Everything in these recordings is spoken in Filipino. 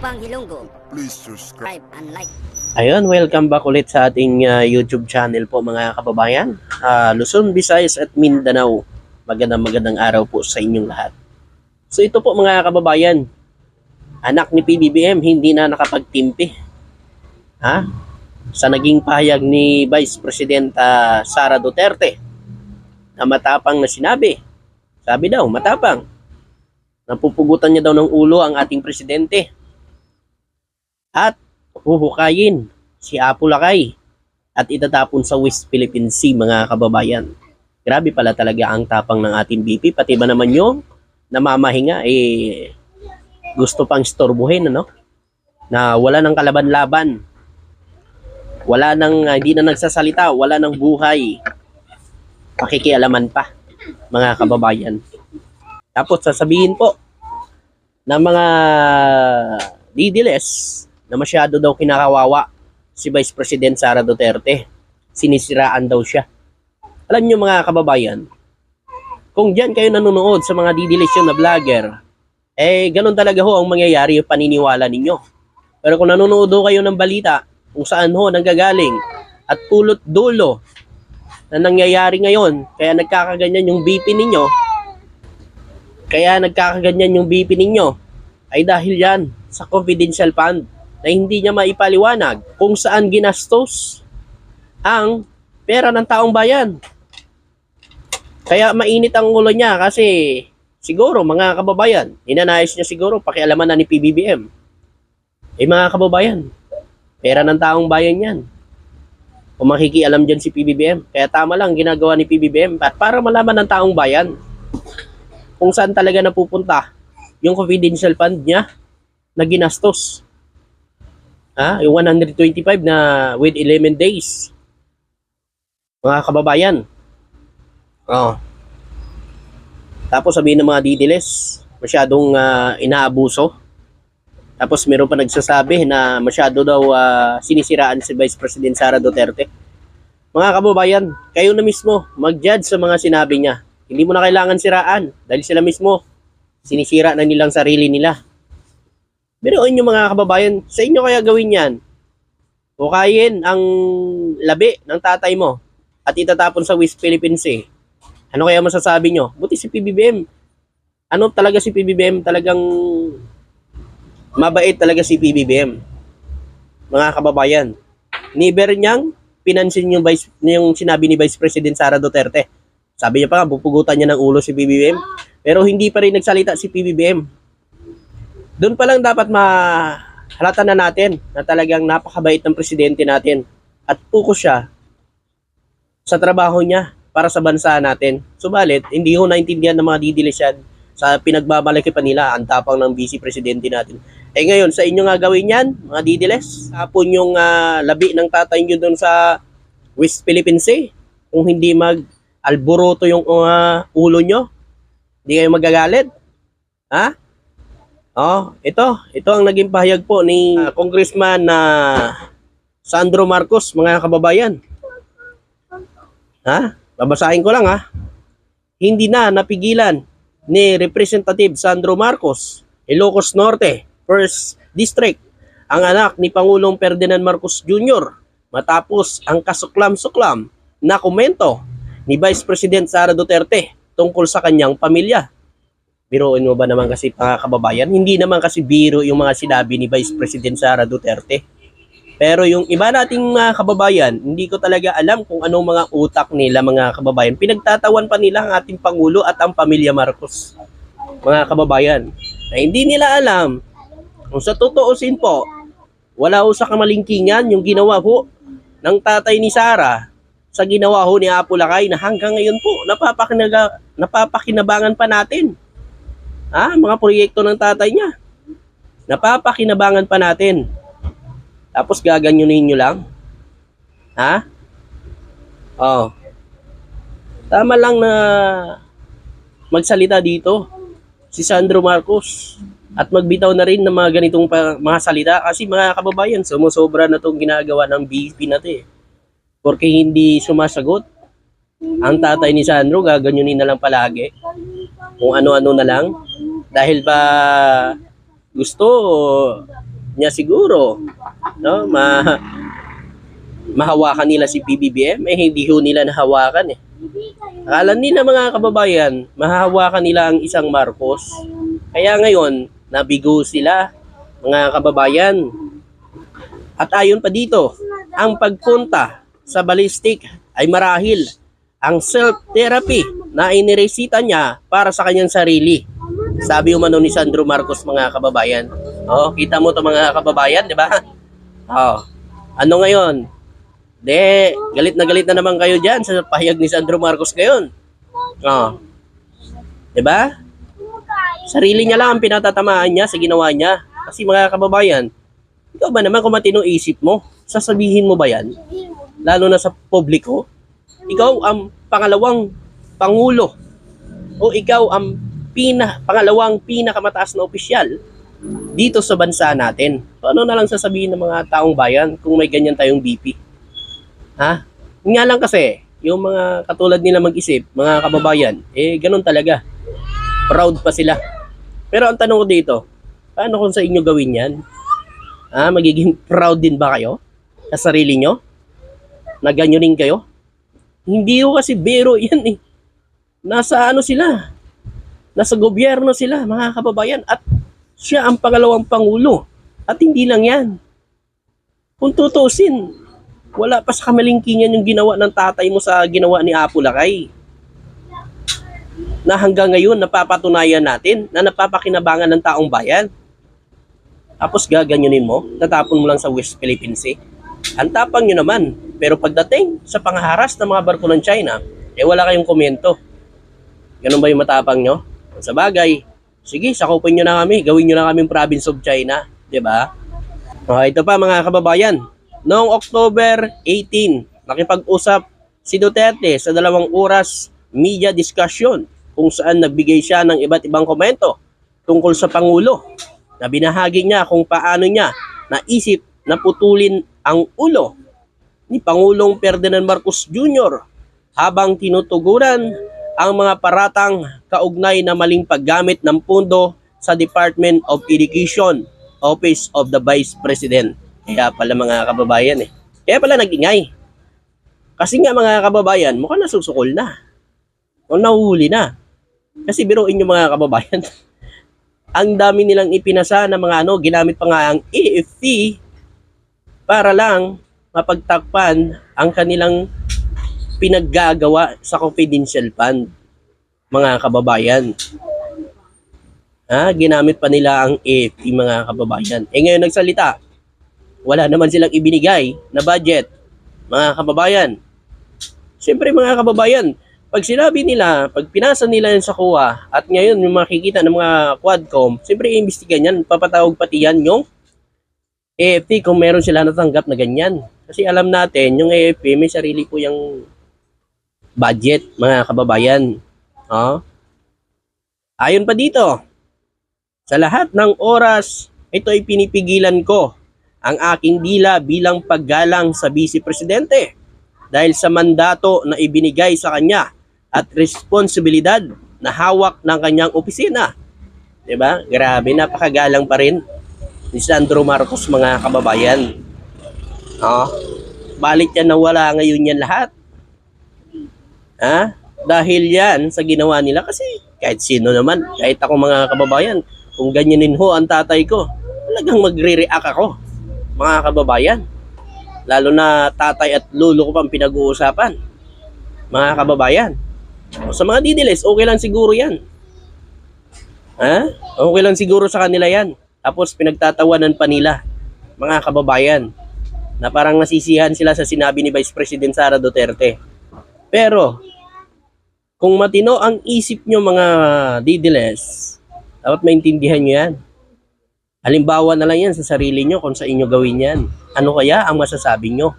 Upang Ilonggo, please subscribe and like. Ayun, welcome back ulit sa ating YouTube channel po mga kababayan. Luzon, Visayas at Mindanao. Magandang araw po sa inyong lahat. So ito po mga kababayan, anak ni PBBM hindi na nakapagtimpi. Sa naging pahayag ni Vice President Sara Duterte na matapang na sinabi. Sabi daw, matapang. Napupugutan niya daw ng ulo ang ating presidente. At huhukayin si Apo Lakay at itatapon sa West Philippine Sea mga kababayan. Grabe pala talaga ang tapang ng ating BP. Pati ba naman yung namamahinga gusto pang istorbohin, ano? Na wala nang kalaban-laban. Wala nang, hindi na nagsasalita, wala nang buhay. Pakikialaman pa mga kababayan. Tapos sasabihin po ng mga didiles na masyado daw kinakawawa si Vice President Sara Duterte. Sinisiraan daw siya. Alam nyo mga kababayan, kung dyan kayo nanonood sa mga didilisyon na vlogger, ganun talaga ho ang mangyayari yung paniniwala ninyo. Pero kung nanonood ho kayo ng balita, kung saan ho nanggagaling at pulot dulo na nangyayari ngayon, kaya nagkakaganyan yung BP ninyo, ay dahil yan sa confidential fund na hindi niya maipaliwanag kung saan ginastos ang pera ng taong bayan. Kaya mainit ang ulo niya kasi siguro mga kababayan, inanayos niya siguro pakialaman na ni PBBM. Mga kababayan, pera ng taong bayan yan. Kung makikialam dyan si PBBM, kaya tama lang ginagawa ni PBBM at para malaman ng taong bayan kung saan talaga napupunta yung confidential fund niya na ginastos. Yung 125 na with 11 days. Mga kababayan. Tapos sabihin ng mga didiles, masyadong inaabuso. Tapos meron pa nagsasabi na masyado daw sinisiraan si Vice President Sara Duterte. Mga kababayan, kayo na mismo mag-judge sa mga sinabi niya. Hindi mo na kailangan siraan dahil sila mismo sinisira na nilang sarili nila. Pero inyo mga kababayan, sa inyo kaya gawin yan? Hukayin ang labi ng tatay mo at itatapon sa West Philippine Sea. Ano kaya masasabi nyo? Buti si PBBM. Ano talaga si PBBM? Talagang mabait talaga si PBBM. Mga kababayan, never niyang pinansin yung sinabi ni Vice President Sara Duterte. Sabi niya pa nga, bupugutan niya ng ulo si PBBM. Pero hindi pa rin nagsalita si PBBM. Doon pa lang dapat mahalata na natin na talagang napakabait ng presidente natin at focus siya sa trabaho niya para sa bansa natin. Subalit, hindi ho naintindihan ng mga didilisyan sa pinagbabalaki pa nila ang tapang ng vice presidente natin. Ngayon, sa inyo nga gawin yan, mga didiles, tapon yung labi ng tatay nyo doon sa West Philippine Sea. Kung hindi mag-alboroto yung ulo nyo, hindi kayo magagalit. Ito ang naging pahayag po ni Congressman Sandro Marcos, mga kababayan. Babasahin ko lang Hindi na napigilan ni Representative Sandro Marcos, Ilocos Norte, 1st District, ang anak ni Pangulong Ferdinand Marcos Jr. matapos ang kasuklam-suklam na komento ni Vice President Sara Duterte tungkol sa kanyang pamilya. Biruin mo ba naman kasi mga kababayan? Hindi naman kasi biro yung mga sinabi ni Vice President Sara Duterte. Pero yung iba nating mga kababayan, hindi ko talaga alam kung anong mga utak nila mga kababayan. Pinagtatawan pa nila ang ating Pangulo at ang pamilya Marcos. Mga kababayan, na hindi nila alam kung sa tutuusin po, wala ho sa kamalingkingan yung ginawa ho ng tatay ni Sara sa ginawa ho ni Apo Lakay na hanggang ngayon po napapakinabangan pa natin. Mga proyekto ng tatay niya. Napapakinabangan pa natin. Tapos gaganyunin nyo lang. Tama lang na magsalita dito si Sandro Marcos at magbitaw na rin ng mga ganitong mga salita kasi mga kababayan, sumusobra na itong ginagawa ng BP natin. Porque hindi sumasagot ang tatay ni Sandro, gaganyunin na lang palagi. Kung ano-ano na lang. Dahil ba gusto niya siguro, no? Mahawakan nila si PBBM, hindi ho nila nahawakan eh. Akala nila mga kababayan, mahahawakan nila ang isang Marcos. Kaya ngayon, nabigo sila, mga kababayan. At ayon pa dito, ang pagpunta sa ballistic ay marahil ang self-therapy na iniresita niya para sa kanyang sarili. Sabi umano ni Sandro Marcos, mga kababayan. Oh, kita mo to mga kababayan, di ba? Oh, ano ngayon? Galit na naman kayo dyan sa pahayag ni Sandro Marcos ngayon. Oh. Diba? Sarili niya lang ang pinatatamaan niya sa ginawa niya. Kasi mga kababayan, ikaw ba naman kung matino isip mo, sasabihin mo ba yan? Lalo na sa publiko? Ikaw ang pangalawang pangulo o ikaw ang pangalawang pinakamataas na opisyal dito sa bansa natin. So ano na lang sasabihin ng mga taong bayan kung may ganyan tayong BP? Ha? Nga lang kasi, yung mga katulad nila mag-isip, mga kababayan, ganun talaga. Proud pa sila. Pero ang tanong ko dito, paano kung sa inyo gawin yan? Magiging proud din ba kayo sa sarili nyo? Na ganyan kayo? Hindi ko kasi biro yan eh. Nasa ano sila? Nasa gobyerno sila, mga kababayan. At siya ang pangalawang pangulo. At hindi lang yan. Kung tutusin, wala pa sa kamalingkingan yung ginawa ng tatay mo sa ginawa ni Apo Lakay. Na hanggang ngayon napapatunayan natin na napapakinabangan ng taong bayan. Tapos gaganyanin mo, tatapon mo lang sa West Philippine Sea. Ang tapang nyo naman. Pero pagdating sa panghaharas ng mga barko ng China, wala kayong komento. Ganun ba yung matapang nyo? Sa bagay, sige, sakupin nyo na kami, gawin nyo na kaming province of China. Diba? Ito pa mga kababayan. Noong October 18, nakipag-usap si Duterte sa 2 oras media discussion kung saan nagbigay siya ng iba't ibang komento tungkol sa Pangulo na binahagi niya kung paano niya naisip na putulin ang ulo ni Pangulong Ferdinand Marcos Jr. habang tinutuguran ang mga paratang kaugnay na maling paggamit ng pondo sa Department of Education, Office of the Vice President. Kaya pala mga kababayan Kaya pala nag-ingay. Kasi nga mga kababayan, mukhang nasusukol na. O nahuhuli na. Kasi biruin nyo mga kababayan, ang dami nilang ipinasa na mga ginamit pa nga ang AFP para lang mapagtakpan ang kanilang pinaggagawa sa confidential fund. Mga kababayan. Ginamit pa nila ang AFP mga kababayan. Ngayon nagsalita, wala naman silang ibinigay na budget, mga kababayan. Siyempre mga kababayan, pag sinabi nila, pag pinasa nila yan sa COA, at ngayon yung makikita ng mga Quadcom, siyempre iimbestigan yan, papatawag pati yan yung AFP kung meron sila natanggap na ganyan. Kasi alam natin, yung AFP may sarili po yung budget, mga kababayan. Ayon pa dito, sa lahat ng oras, ito ay pinipigilan ko ang aking dila bilang paggalang sa Vice Presidente dahil sa mandato na ibinigay sa kanya at responsibilidad na hawak ng kanyang opisina. Diba? Grabe, napakagalang pa rin ni Sandro Marcos mga kababayan. Balit yan na wala ngayon yan lahat. Dahil yan sa ginawa nila kasi kahit sino naman, kahit ako mga kababayan, kung ganyanin ho ang tatay ko, talagang magre-react ako. Mga kababayan, lalo na tatay at lolo ko pang pinag-uusapan. Mga kababayan, sa mga didiles, okay lang siguro yan. Okay lang siguro sa kanila yan. Tapos pinagtatawanan pa nila, mga kababayan, na parang nasisihan sila sa sinabi ni Vice President Sara Duterte. Pero, kung matino ang isip nyo mga didiles, dapat maintindihan nyo yan. Halimbawa na lang yan sa sarili nyo kung sa inyo gawin yan. Ano kaya ang masasabi nyo?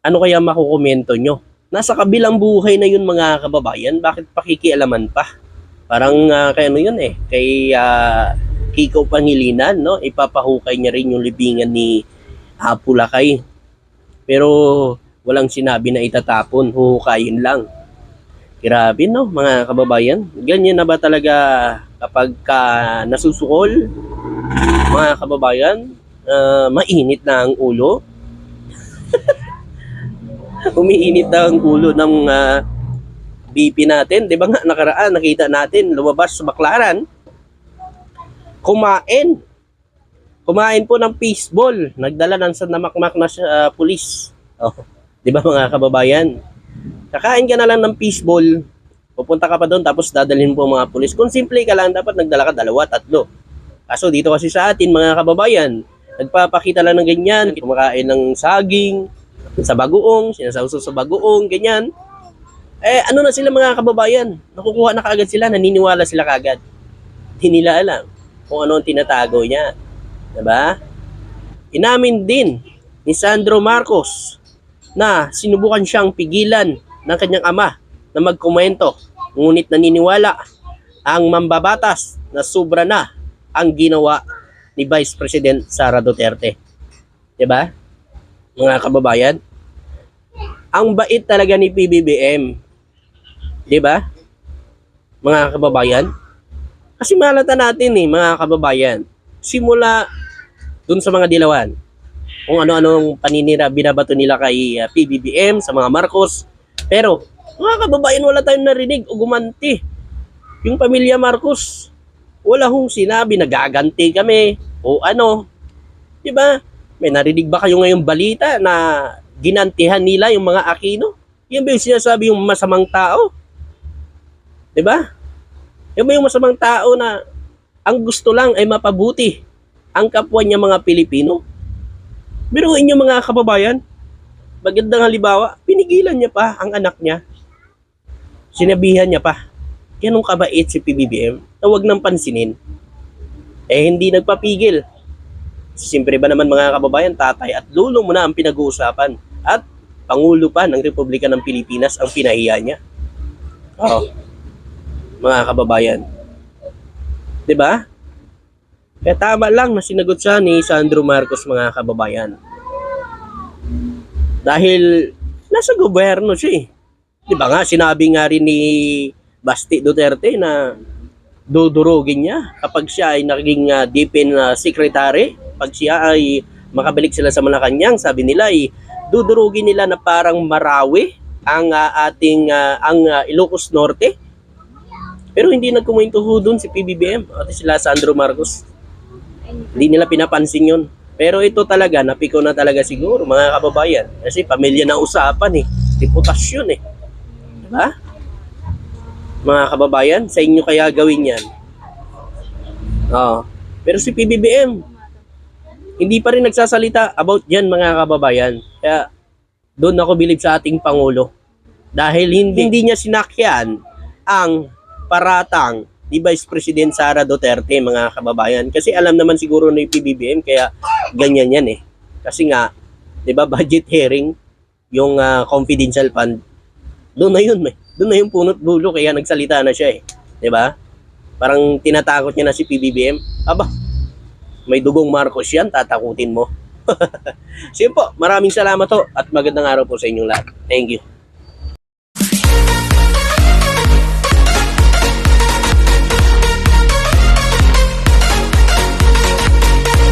Ano kaya makukomento nyo? Nasa kabilang buhay na yun mga kababayan, bakit pakikialaman pa? Parang kay ano yun kay Kiko Pangilinan, no? Ipapahukay niya rin yung libingan ni Apo Lakay. Pero walang sinabi na itatapon, huhukayin lang. Grabe no mga kababayan, ganyan na ba talaga kapag nasusukol Mga kababayan, mainit na ang ulo. Umiinit na ang ulo ng BP natin. Di ba nga nakaraan, nakita natin, lumabas sa Baclaran. Kumain po ng fishball. Nagdala ng sanamakmak na pulis. Oh, di ba mga kababayan? Kakain ka na lang ng fishball, pupunta ka pa doon tapos dadalhin po mga pulis. Kung simple ka lang, dapat nagdala ka 2, 3. Kaso dito kasi sa atin mga kababayan, nagpapakita lang ng ganyan, kumakain ng saging, sa bagoong, sinasawsaw sa bagoong, ganyan. Ano na sila mga kababayan? Nakukuha na kaagad sila, naniniwala sila kaagad. Hindi nila alam kung ano ang tinatago niya. Diba? Inamin din ni Sandro Marcos na sinubukan siyang pigilan ng kanyang ama na magkomento. Ngunit naniniwala ang mambabatas na sobra na ang ginawa ni Vice President Sara Duterte. Diba? Mga kababayan, ang bait talaga ni PBBM. Diba? Mga kababayan, kasi malata natin mga kababayan, simula dun sa mga dilawan, kung ano-anong paninira binabato nila kay PBBM, sa mga Marcos. Pero, mga kababayan, wala tayong narinig o gumanti. Yung pamilya Marcos, wala hong sinabi na gaganti kami o ano. Diba? May narinig ba kayo ngayong balita na ginantihan nila yung mga Aquino? Yan ba yung sinasabi yung masamang tao? Diba? Yan ba yung masamang tao na ang gusto lang ay mapabuti ang kapwa niya mga Pilipino? Biruin niyo mga kababayan, magandang halimbawa, pinigilan niya pa ang anak niya. Sinabihan niya pa, ganun kabait si PBBM, na huwag nang pansinin. Hindi nagpapigil. Siyempre ba naman mga kababayan, tatay at lulo mo na ang pinag-uusapan. At Pangulo pa ng Republika ng Pilipinas ang pinahiya niya. Oh, mga kababayan. Diba? Kaya tama lang na sinagot siya ni Sandro Marcos mga kababayan. Dahil nasa gobyerno siya eh. Di ba nga, sinabi nga rin ni Basti Duterte na dudurugin niya kapag siya ay naging DepEd secretary. Pag siya ay makabalik sila sa Malacanang, sabi nila ay dudurugin nila na parang Marawi ang ang Ilocos Norte. Pero hindi nagkomento ho dun si PBBM at sila Sandro Marcos. Hindi nila pinapansin yun. Pero ito talaga, napiko na talaga siguro mga kababayan. Kasi pamilya na usapan eh. Reputasyon eh. Diba? Mga kababayan, sa inyo kaya gawin yan. Pero si PBBM, hindi pa rin nagsasalita about yan mga kababayan. Kaya doon ako bilib sa ating Pangulo. Dahil hindi niya sinakyan ang paratang ni Vice President Sara Duterte mga kababayan. Kasi alam naman siguro ni PBBM kaya ganyan yan eh. Kasi nga, 'di ba, budget hearing, yung confidential fund. Doon na yun, doon na yung punot dulo kaya nagsalita na siya eh. 'Di ba? Parang tinatakot niya na si PBBM. Aba, may dugong Marcos yan, tatakutin mo. Sige po, maraming salamat po at magandang araw po sa inyong lahat. Thank you.